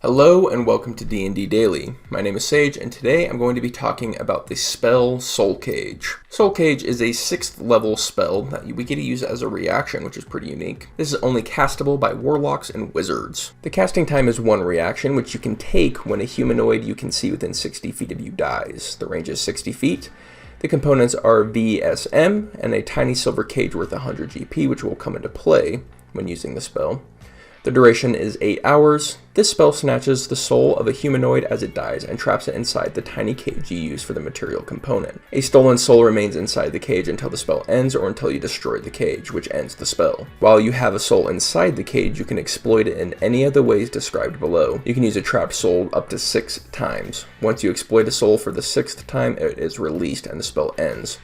Hello and welcome to D&D Daily. My name is Sage and today I'm going to be talking about the spell Soul Cage. Soul Cage is a 6th level spell that we get to use as a reaction, which is pretty unique. This is only castable by warlocks and wizards. The casting time is 1 reaction, which you can take when a humanoid you can see within 60 feet of you dies. The range is 60 feet. The components are VSM and a tiny silver cage worth 100 GP, which will come into play when using the spell. The duration is 8 hours. This spell snatches the soul of a humanoid as it dies and traps it inside the tiny cage you use for the material component. A stolen soul remains inside the cage until the spell ends or until you destroy the cage, which ends the spell. While you have a soul inside the cage, you can exploit it in any of the ways described below. You can use a trapped soul up to 6 times. Once you exploit a soul for the 6th time, it is released and the spell ends.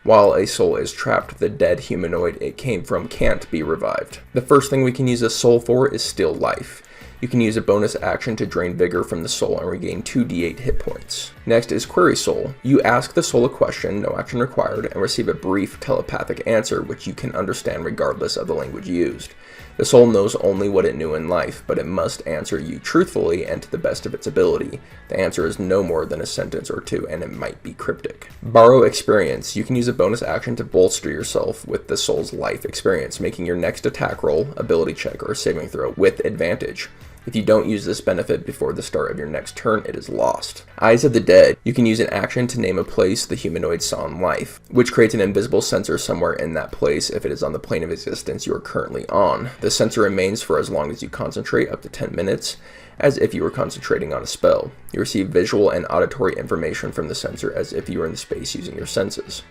While a soul is trapped, the dead humanoid it came from can't be revived. The first thing we can use a soul for is still life. You can use a bonus action to drain vigor from the soul and regain 2d8 hit points. Next is Query Soul. You ask the soul a question, no action required, and receive a brief telepathic answer which you can understand regardless of the language used. The soul knows only what it knew in life, but it must answer you truthfully and to the best of its ability. The answer is no more than a sentence or two, and it might be cryptic. Borrow Experience. You can use a bonus action to bolster yourself with the soul's life experience, making your next attack roll, ability check, or saving throw with advantage. If you don't use this benefit before the start of your next turn, it is lost. Eyes of the Dead. You can use an action to name a place the humanoid saw in life, which creates an invisible sensor somewhere in that place if it is on the plane of existence you are currently on. The sensor remains for as long as you concentrate, up to 10 minutes, as if you were concentrating on a spell. You receive visual and auditory information from the sensor as if you were in space using your senses.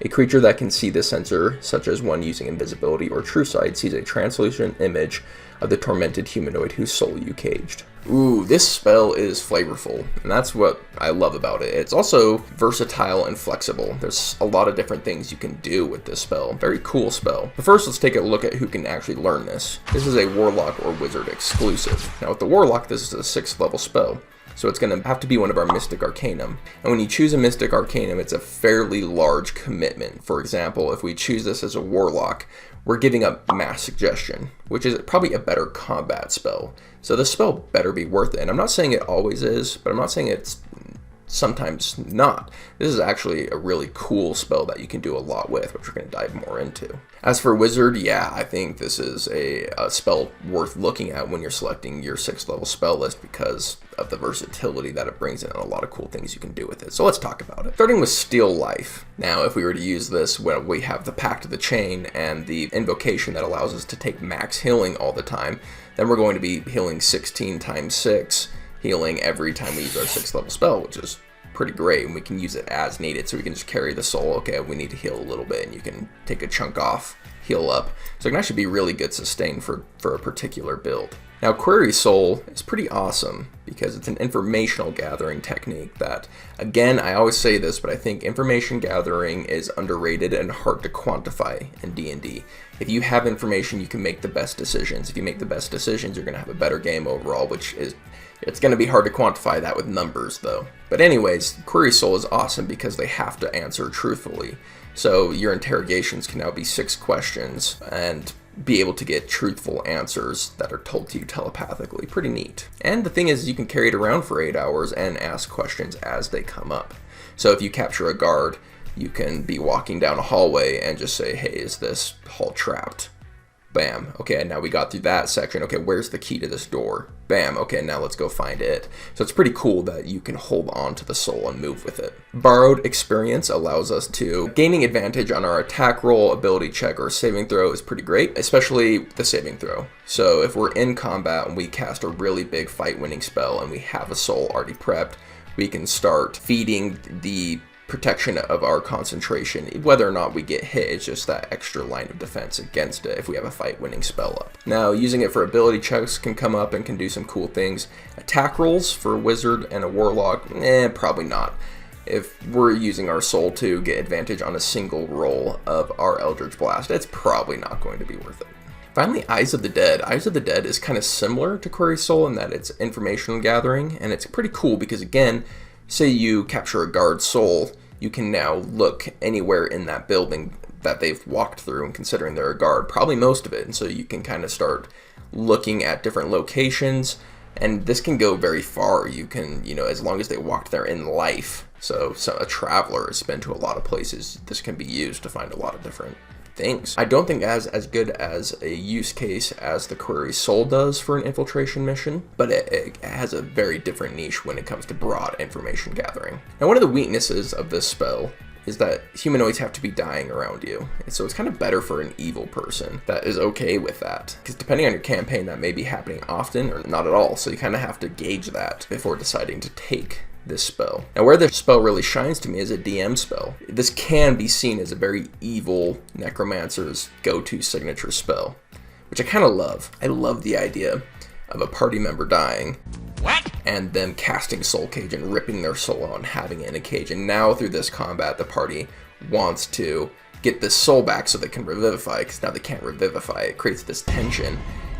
A creature that can see the sensor, such as one using invisibility or true sight, sees a translucent image of the tormented humanoid whose soul you caged. Ooh, this spell is flavorful, and that's what I love about it. It's also versatile and flexible. There's a lot of different things you can do with this spell. Very cool spell. But first, let's take a look at who can actually learn this. This is a warlock or wizard exclusive. Now with the warlock, this is a 6th level spell. So it's going to have to be one of our Mystic Arcanum. And when you choose a Mystic Arcanum, it's a fairly large commitment. For example, if we choose this as a Warlock, we're giving up Mass Suggestion, which is probably a better combat spell. So this spell better be worth it. And I'm not saying it always is, but I'm not saying it's sometimes not. This is actually a really cool spell that you can do a lot with, which we're going to dive more into. As for Wizard, yeah, I think this is a spell worth looking at when you're selecting your 6th level spell list because of the versatility that it brings in and a lot of cool things you can do with it. So let's talk about it. Starting with Steal Life. Now, if we were to use this when we have the Pact of the Chain and the invocation that allows us to take max healing all the time, then we're going to be healing 16 times 6, healing every time we use our 6th level spell, which is pretty great, and we can use it as needed. So we can just carry the soul. Okay, we need to heal a little bit, and you can take a chunk off, heal up. So it can actually be really good sustain for a particular build. Now, Query Soul is pretty awesome because it's an informational gathering technique that, again, I always say this, but I think information gathering is underrated and hard to quantify in D&D. If you have information, you can make the best decisions. If you make the best decisions, you're going to have a better game overall, which is, it's going to be hard to quantify that with numbers, though. But anyways, Query Soul is awesome because they have to answer truthfully. So your interrogations can now be 6 questions and be able to get truthful answers that are told to you telepathically. Pretty neat. And the thing is, you can carry it around for 8 hours and ask questions as they come up. So if you capture a guard, you can be walking down a hallway and just say, hey, is this hall trapped? Bam. Okay, now we got through that section. Okay, where's the key to this door? Bam. Okay, now let's go find it. So it's pretty cool that you can hold on to the soul and move with it. Borrowed Experience allows us to gaining advantage on our attack roll, ability check, or saving throw is pretty great, especially the saving throw. So if we're in combat and we cast a really big fight-winning spell and we have a soul already prepped, we can start feeding the protection of our concentration. Whether or not we get hit, it's just that extra line of defense against it if we have a fight-winning spell up. Now, using it for ability checks can come up and can do some cool things. Attack rolls for a wizard and a warlock, probably not. If we're using our soul to get advantage on a single roll of our Eldritch Blast, it's probably not going to be worth it. Finally, Eyes of the Dead. Eyes of the Dead is kind of similar to Query Soul in that it's information gathering, and it's pretty cool because, again, say you capture a guard's soul, you can now look anywhere in that building that they've walked through, and considering they're a guard, probably most of it, and so you can kind of start looking at different locations And this can go very far. You can, as long as they walked there in life. So a traveler has been to a lot of places. This can be used to find a lot of different things. I don't think it has as good as a use case as the Query Soul does for an infiltration mission, but it has a very different niche when it comes to broad information gathering. Now, one of the weaknesses of this spell is that humanoids have to be dying around you. And so it's kind of better for an evil person that is okay with that. Because depending on your campaign, that may be happening often or not at all. So you kind of have to gauge that before deciding to take this spell. Now, where this spell really shines to me is a DM spell. This can be seen as a very evil necromancer's go-to signature spell, which I kind of love. I love the idea of a party member dying. What? And them casting Soul Cage and ripping their soul out and having it in a cage. And now through this combat, the party wants to get this soul back so they can revivify, because now they can't revivify. It creates this tension.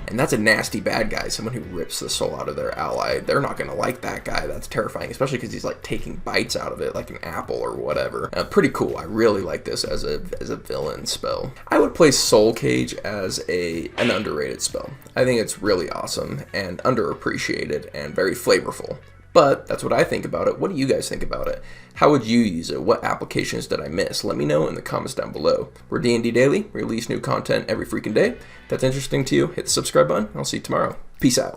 And that's a nasty bad guy, someone who rips the soul out of their ally. They're not going to like that guy. That's terrifying, especially because he's like taking bites out of it like an apple or whatever. Pretty cool. I really like this as a villain spell. I would place Soul Cage as an underrated spell. I think it's really awesome and underappreciated and very flavorful. But that's what I think about it. What do you guys think about it? How would you use it? What applications did I miss? Let me know in the comments down below. We're D&D Daily. We release new content every freaking day. If that's interesting to you, hit the subscribe button. I'll see you tomorrow. Peace out.